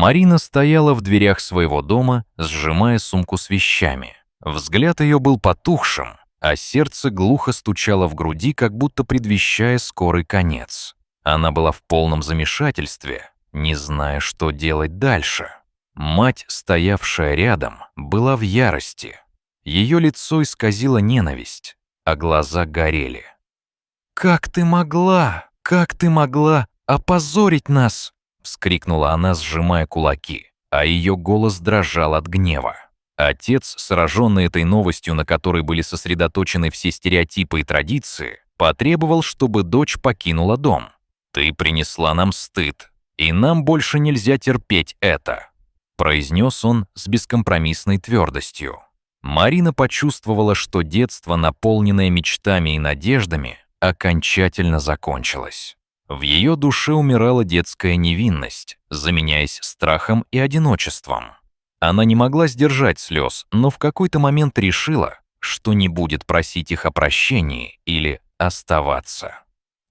Марина стояла в дверях своего дома, сжимая сумку с вещами. Взгляд ее был потухшим, а сердце глухо стучало в груди, как будто предвещая скорый конец. Она была в полном замешательстве, не зная, что делать дальше. Мать, стоявшая рядом, была в ярости. Ее лицо исказило ненависть, а глаза горели. «Как ты могла? Как ты могла опозорить нас?» — вскрикнула она, сжимая кулаки, а ее голос дрожал от гнева. Отец, сраженный этой новостью, на которой были сосредоточены все стереотипы и традиции, потребовал, чтобы дочь покинула дом. «Ты принесла нам стыд, и нам больше нельзя терпеть это», — произнес он с бескомпромиссной твердостью. Марина почувствовала, что детство, наполненное мечтами и надеждами, окончательно закончилось. В ее душе умирала детская невинность, заменяясь страхом и одиночеством. Она не могла сдержать слез, но в какой-то момент решила, что не будет просить их о прощении или оставаться.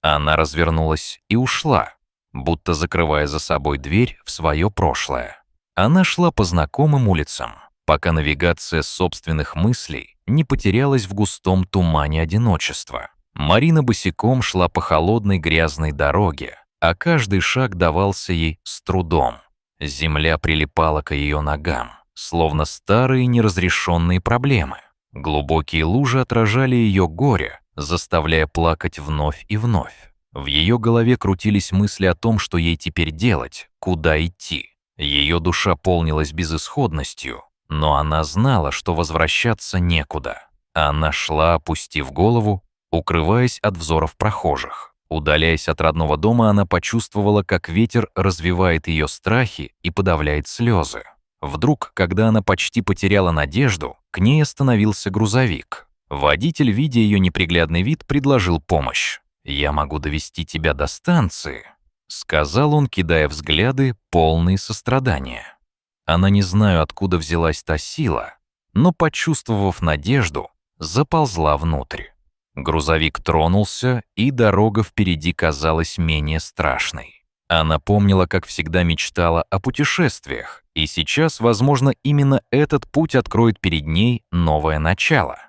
Она развернулась и ушла, будто закрывая за собой дверь в свое прошлое. Она шла по знакомым улицам, пока навигация собственных мыслей не потерялась в густом тумане одиночества. Марина босиком шла по холодной грязной дороге, а каждый шаг давался ей с трудом. Земля прилипала к ее ногам, словно старые неразрешенные проблемы. Глубокие лужи отражали ее горе, заставляя плакать вновь и вновь. В ее голове крутились мысли о том, что ей теперь делать, куда идти. Ее душа полнилась безысходностью, но она знала, что возвращаться некуда. Она шла, опустив голову, укрываясь от взоров прохожих. Удаляясь от родного дома, она почувствовала, как ветер развивает ее страхи и подавляет слезы. Вдруг, когда она почти потеряла надежду, к ней остановился грузовик. Водитель, видя ее неприглядный вид, предложил помощь. «Я могу довести тебя до станции», — сказал он, кидая взгляды, полные сострадания. Она не знаю, откуда взялась та сила, но, почувствовав надежду, заползла внутрь. Грузовик тронулся, и дорога впереди казалась менее страшной. Она помнила, как всегда мечтала о путешествиях, и сейчас, возможно, именно этот путь откроет перед ней новое начало.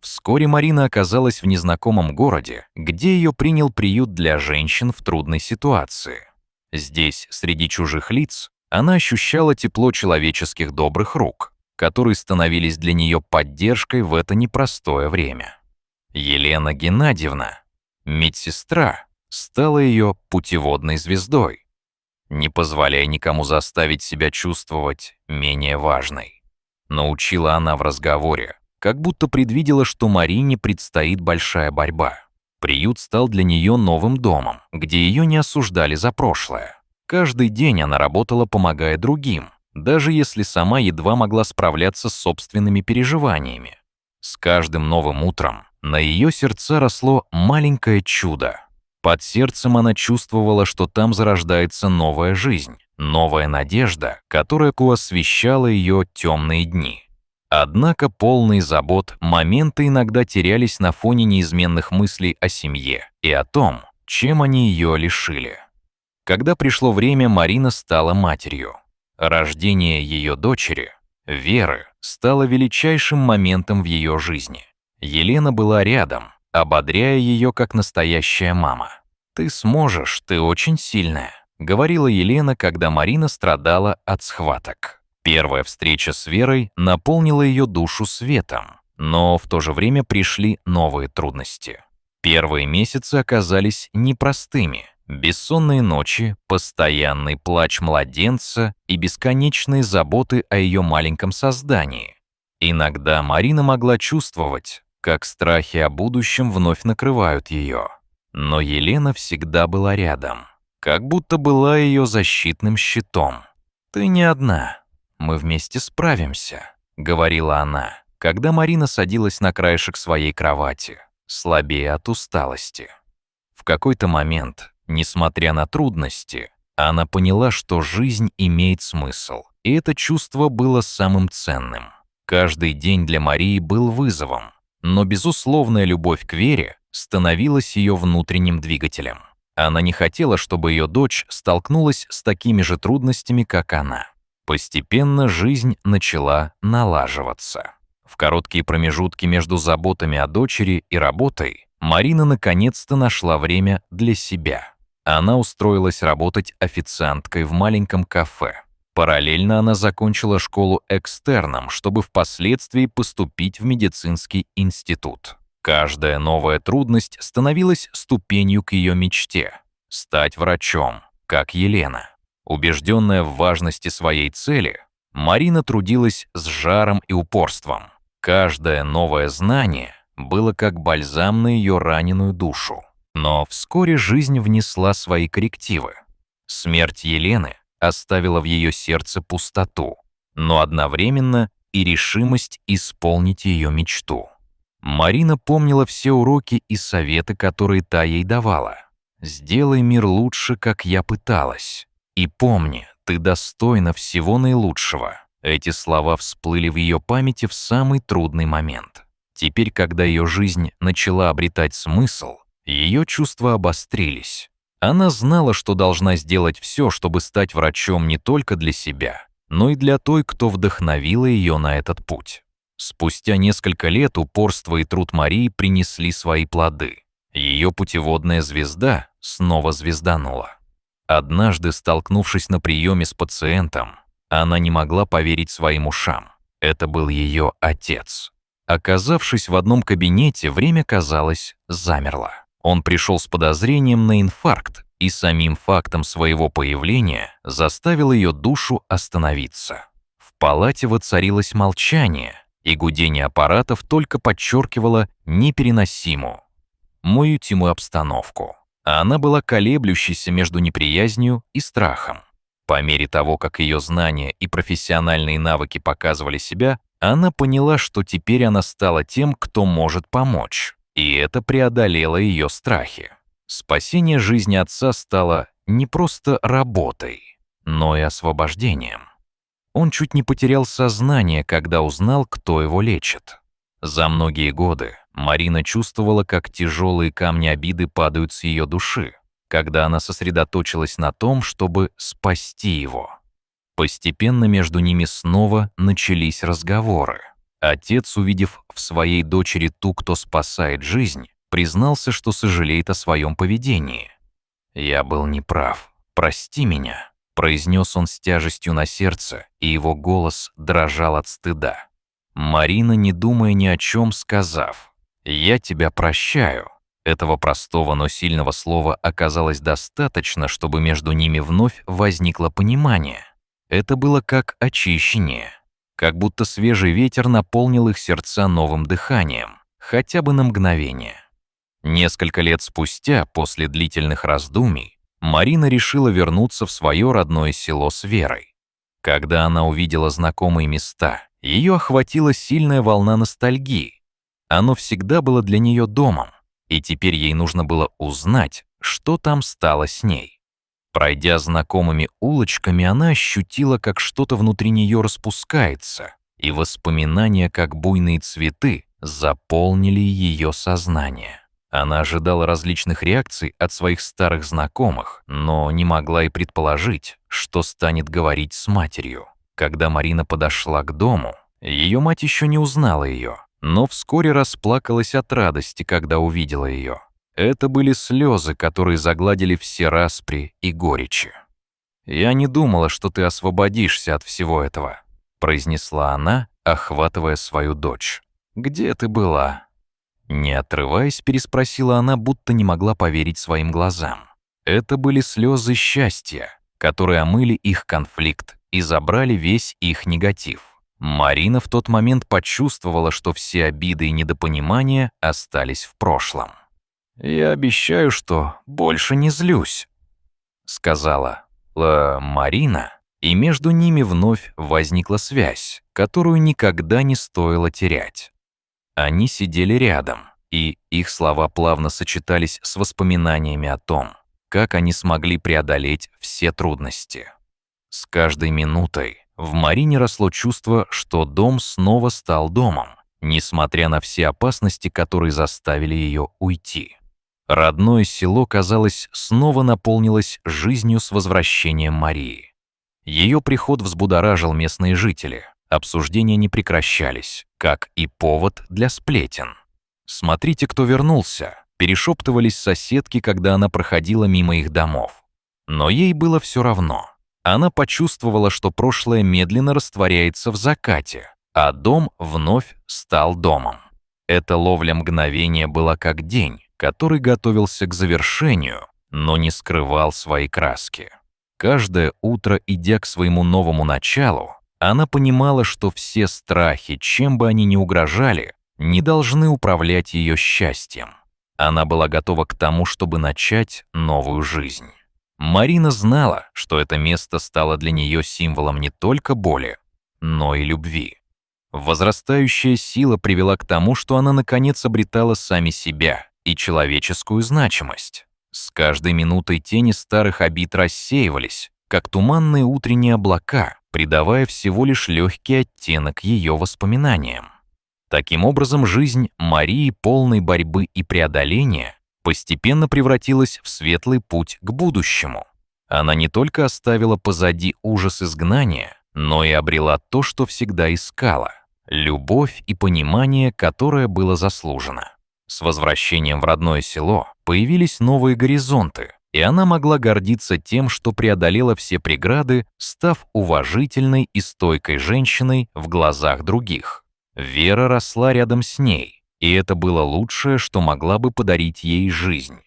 Вскоре Марина оказалась в незнакомом городе, где ее принял приют для женщин в трудной ситуации. Здесь, среди чужих лиц, она ощущала тепло человеческих добрых рук, которые становились для нее поддержкой в это непростое время. Елена Геннадьевна, медсестра, стала ее путеводной звездой. Не позволяя никому заставить себя чувствовать менее важной. Научила она в разговоре, как будто предвидела, что Марине предстоит большая борьба. Приют стал для нее новым домом, где ее не осуждали за прошлое. Каждый день она работала, помогая другим, даже если сама едва могла справляться с собственными переживаниями. С каждым новым утром на ее сердце росло маленькое чудо. Под сердцем она чувствовала, что там зарождается новая жизнь, новая надежда, которая освещала ее темные дни. Однако полные забот моменты иногда терялись на фоне неизменных мыслей о семье и о том, чем они ее лишили. Когда пришло время, Марина стала матерью. Рождение ее дочери, Веры, стало величайшим моментом в ее жизни. Елена была рядом, ободряя ее как настоящая мама. «Ты сможешь, ты очень сильная», — говорила Елена, когда Марина страдала от схваток. Первая встреча с Верой наполнила ее душу светом, но в то же время пришли новые трудности. Первые месяцы оказались непростыми. Бессонные ночи, постоянный плач младенца и бесконечные заботы о ее маленьком создании. Иногда Марина могла чувствовать, как страхи о будущем вновь накрывают ее. Но Елена всегда была рядом, как будто была ее защитным щитом. «Ты не одна, мы вместе справимся», — говорила она, когда Марина садилась на краешек своей кровати, слабее от усталости. В какой-то момент, несмотря на трудности, она поняла, что жизнь имеет смысл, и это чувство было самым ценным. Каждый день для Марии был вызовом, но безусловная любовь к Вере становилась ее внутренним двигателем. Она не хотела, чтобы ее дочь столкнулась с такими же трудностями, как она. Постепенно жизнь начала налаживаться. В короткие промежутки между заботами о дочери и работой Марина наконец-то нашла время для себя. Она устроилась работать официанткой в маленьком кафе. Параллельно она закончила школу экстерном, чтобы впоследствии поступить в медицинский институт. Каждая новая трудность становилась ступенью к ее мечте — стать врачом, как Елена. Убежденная в важности своей цели, Марина трудилась с жаром и упорством. Каждое новое знание было как бальзам на ее раненую душу. Но вскоре жизнь внесла свои коррективы. Смерть Елены оставила в ее сердце пустоту, но одновременно и решимость исполнить ее мечту. Марина помнила все уроки и советы, которые та ей давала. «Сделай мир лучше, как я пыталась. И помни, ты достойна всего наилучшего». Эти слова всплыли в ее памяти в самый трудный момент. Теперь, когда ее жизнь начала обретать смысл, ее чувства обострились. Она знала, что должна сделать все, чтобы стать врачом не только для себя, но и для той, кто вдохновила ее на этот путь. Спустя несколько лет упорство и труд Марии принесли свои плоды. Ее путеводная звезда снова звезданула. Однажды, столкнувшись на приеме с пациентом, она не могла поверить своим ушам. Это был ее отец. Оказавшись в одном кабинете, время, казалось, замерло. Он пришел с подозрением на инфаркт, и самим фактом своего появления заставил ее душу остановиться. В палате воцарилось молчание, и гудение аппаратов только подчеркивало непереносимую, уютимую обстановку. А она была колеблющейся между неприязнью и страхом. По мере того, как ее знания и профессиональные навыки показывали себя, она поняла, что теперь она стала тем, кто может помочь, и это преодолело ее страхи. Спасение жизни отца стало не просто работой, но и освобождением. Он чуть не потерял сознание, когда узнал, кто его лечит. За многие годы Марина чувствовала, как тяжелые камни обиды падают с ее души, когда она сосредоточилась на том, чтобы спасти его. Постепенно между ними снова начались разговоры. Отец, увидев в своей дочери ту, кто спасает жизнь, признался, что сожалеет о своем поведении. «Я был неправ. Прости меня», — произнес он с тяжестью на сердце, и его голос дрожал от стыда. Марина, не думая ни о чем, сказав: «Я тебя прощаю». Этого простого, но сильного слова оказалось достаточно, чтобы между ними вновь возникло понимание. Это было как очищение, как будто свежий ветер наполнил их сердца новым дыханием, хотя бы на мгновение. Несколько лет спустя, после длительных раздумий, Марина решила вернуться в свое родное село с Верой. Когда она увидела знакомые места, ее охватила сильная волна ностальгии. Оно всегда было для нее домом, и теперь ей нужно было узнать, что там стало с ней. Пройдя знакомыми улочками, она ощутила, как что-то внутри нее распускается, и воспоминания, как буйные цветы, заполнили ее сознание. Она ожидала различных реакций от своих старых знакомых, но не могла и предположить, что станет говорить с матерью. Когда Марина подошла к дому, ее мать еще не узнала ее, но вскоре расплакалась от радости, когда увидела ее. Это были слезы, которые загладили все распри и горечи. «Я не думала, что ты освободишься от всего этого», — произнесла она, охватывая свою дочь. «Где ты была?» Не отрываясь, переспросила она, будто не могла поверить своим глазам. Это были слезы счастья, которые омыли их конфликт и забрали весь их негатив. Марина в тот момент почувствовала, что все обиды и недопонимания остались в прошлом. «Я обещаю, что больше не злюсь», — сказала Марина, и между ними вновь возникла связь, которую никогда не стоило терять. Они сидели рядом, и их слова плавно сочетались с воспоминаниями о том, как они смогли преодолеть все трудности. С каждой минутой в Марине росло чувство, что дом снова стал домом, несмотря на все опасности, которые заставили ее уйти. Родное село, казалось, снова наполнилось жизнью с возвращением Марии. Ее приход взбудоражил местные жители. Обсуждения не прекращались, как и повод для сплетен. «Смотрите, кто вернулся», — перешептывались соседки, когда она проходила мимо их домов. Но ей было все равно. Она почувствовала, что прошлое медленно растворяется в закате, а дом вновь стал домом. Эта ловля мгновения была как день, который готовился к завершению, но не скрывал свои краски. Каждое утро, идя к своему новому началу, она понимала, что все страхи, чем бы они ни угрожали, не должны управлять ее счастьем. Она была готова к тому, чтобы начать новую жизнь. Марина знала, что это место стало для нее символом не только боли, но и любви. Возрастающая сила привела к тому, что она наконец обретала сами себя и человеческую значимость. С каждой минутой тени старых обид рассеивались, как туманные утренние облака, придавая всего лишь легкий оттенок ее воспоминаниям. Таким образом, жизнь Марии, полной борьбы и преодоления, постепенно превратилась в светлый путь к будущему. Она не только оставила позади ужас изгнания, но и обрела то, что всегда искала — любовь и понимание, которое было заслужено. С возвращением в родное село появились новые горизонты, и она могла гордиться тем, что преодолела все преграды, став уважительной и стойкой женщиной в глазах других. Вера росла рядом с ней, и это было лучшее, что могла бы подарить ей жизнь.